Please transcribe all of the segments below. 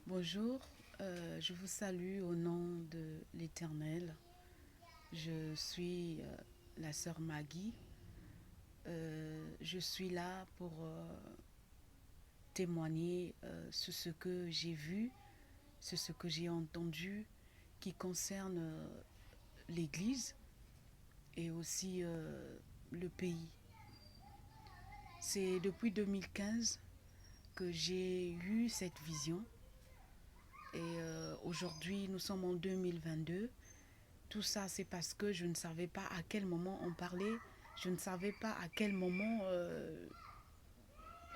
Bonjour, je vous salue au nom de l'Éternel. Je suis la sœur Maggie. Je suis là pour témoigner sur ce que j'ai vu, sur ce que j'ai entendu qui concerne l'Église et aussi le pays. C'est depuis 2015 que j'ai eu cette vision et aujourd'hui nous sommes en 2022. Tout ça, c'est parce que je ne savais pas à quel moment on parlait. Je ne savais pas à quel moment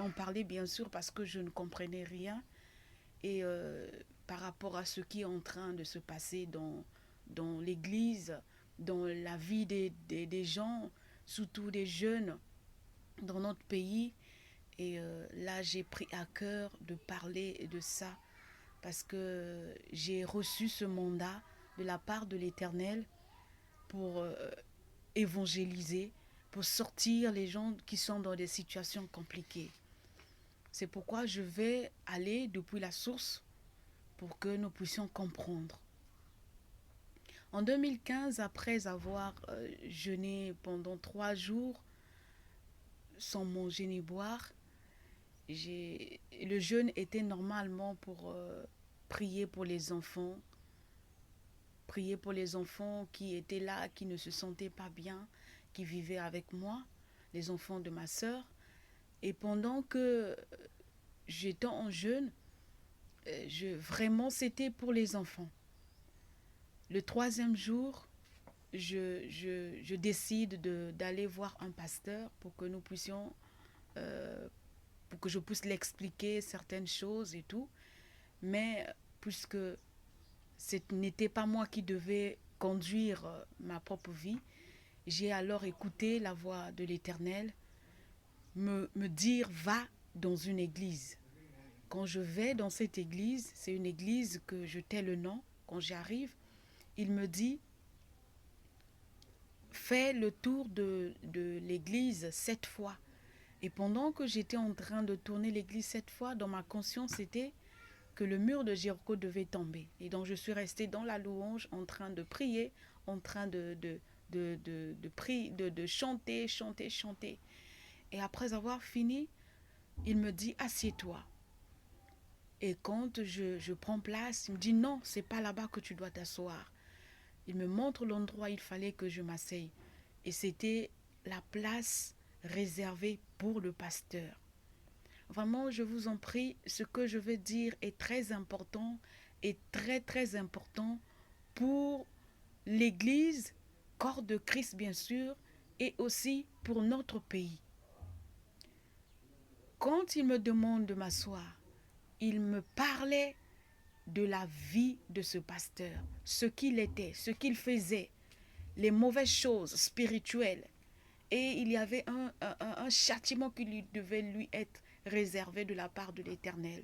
on parlait, bien sûr, parce que je ne comprenais rien. Et par rapport à ce qui est en train de se passer dans l'Église, dans la vie des gens, surtout des jeunes dans notre pays. Et là, j'ai pris à cœur de parler de ça parce que j'ai reçu ce mandat de la part de l'Éternel pour évangéliser, pour sortir les gens qui sont dans des situations compliquées. C'est pourquoi je vais aller depuis la source pour que nous puissions comprendre. En 2015, après avoir jeûné pendant 3 jours sans manger ni boire, le jeûne était normalement pour prier pour les enfants, prier pour les enfants qui étaient là, qui ne se sentaient pas bien, qui vivaient avec moi, les enfants de ma sœur. Et pendant que j'étais en jeûne, vraiment c'était pour les enfants. Le troisième jour, je décide d'aller voir un pasteur pour que nous puissions, pour que je puisse l'expliquer certaines choses et tout. Mais puisque ce n'était pas moi qui devais conduire ma propre vie, j'ai alors écouté la voix de l'Éternel me dire va dans une église. Quand je vais dans cette église, c'est une église que je tais le nom, quand j'arrive, il me dit fais le tour de l'église 7 fois. Et pendant que j'étais en train de tourner l'église 7 fois, dans ma conscience, c'était que le mur de Jéricho devait tomber. Et donc je suis restée dans la louange en train de prier, en train de chanter, chanter, chanter. Et après avoir fini, il me dit assieds-toi. Et quand je prends place, il me dit non, c'est pas là-bas que tu dois t'asseoir. Il me montre l'endroit où il fallait que je m'asseye. Et c'était la place réservée pour le pasteur. Vraiment, je vous en prie, ce que je vais dire est très important et très très important pour l'Église, corps de Christ bien sûr, et aussi pour notre pays. Quand il me demande de m'asseoir, il me parlait de la vie de ce pasteur, ce qu'il était, ce qu'il faisait, les mauvaises choses spirituelles. Et il y avait un châtiment qui devait lui être réservé de la part de l'Éternel.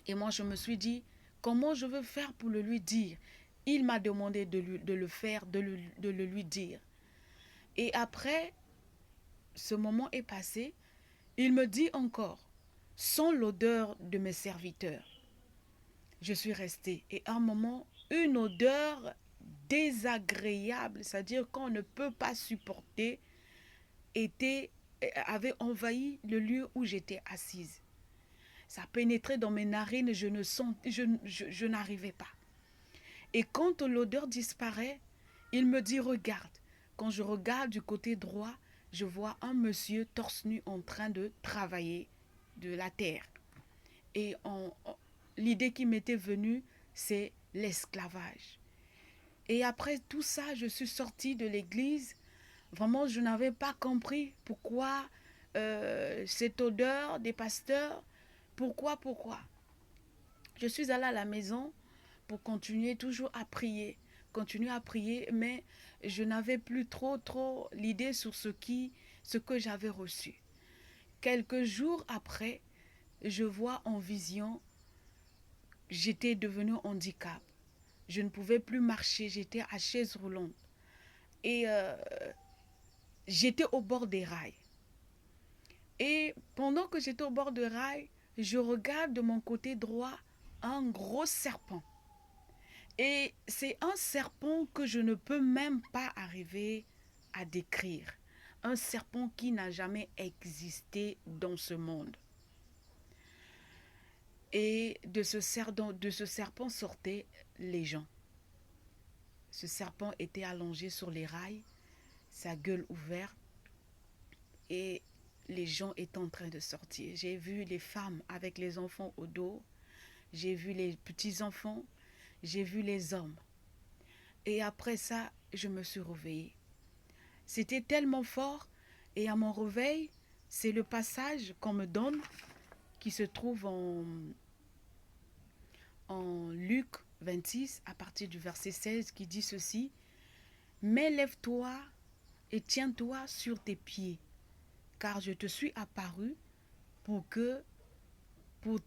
Et moi, je me suis dit, comment je veux faire pour le lui dire? Il m'a demandé de le faire, de le lui dire. Et après, ce moment est passé, il me dit encore, sans l'odeur de mes serviteurs. Je suis restée. Et à un moment, une odeur désagréable, c'est-à-dire qu'on ne peut pas supporter, était, avait envahi le lieu où j'étais assise. Ça pénétrait dans mes narines, je n'arrivais pas. Et quand l'odeur disparaît, il me dit regarde. Quand je regarde du côté droit, je vois un monsieur torse nu en train de travailler de la terre. Et l'idée qui m'était venue, c'est l'esclavage. Et après tout ça, je suis sortie de l'église. Vraiment, je n'avais pas compris pourquoi cette odeur des pasteurs. Pourquoi. Je suis allée à la maison pour continuer toujours à prier. Continuer à prier, mais je n'avais plus trop l'idée sur ce que j'avais reçu. Quelques jours après, je vois en vision, j'étais devenue handicap. Je ne pouvais plus marcher, j'étais à chaise roulante. Et j'étais au bord des rails. Et pendant que j'étais au bord des rails, je regarde de mon côté droit un gros serpent. Et c'est un serpent que je ne peux même pas arriver à décrire. Un serpent qui n'a jamais existé dans ce monde. Et de ce serpent sortaient les gens. Ce serpent était allongé sur les rails, sa gueule ouverte, et les gens étaient en train de sortir. J'ai vu les femmes avec les enfants au dos, j'ai vu les petits-enfants, j'ai vu les hommes. Et après ça, je me suis réveillée. C'était tellement fort, et à mon réveil, c'est le passage qu'on me donne qui se trouve en Luc 26 à partir du verset 16 qui dit ceci: Mais lève-toi et tiens-toi sur tes pieds, car je te suis apparu pour que pour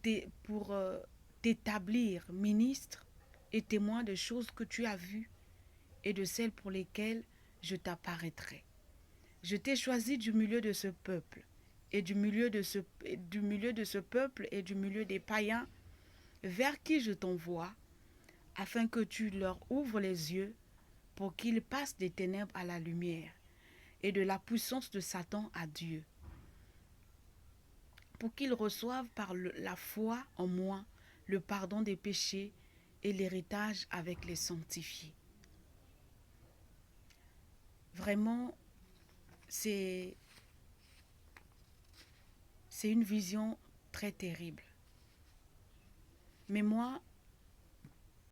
t'établir ministre et témoin des choses que tu as vues et de celles pour lesquelles je t'apparaîtrai. Je t'ai choisi du milieu de ce peuple et du milieu de ce peuple et du milieu des païens vers qui je t'envoie, afin que tu leur ouvres les yeux pour qu'ils passent des ténèbres à la lumière et de la puissance de Satan à Dieu, pour qu'ils reçoivent par la foi en moi le pardon des péchés et l'héritage avec les sanctifiés. Vraiment, c'est une vision très terrible. Mais moi,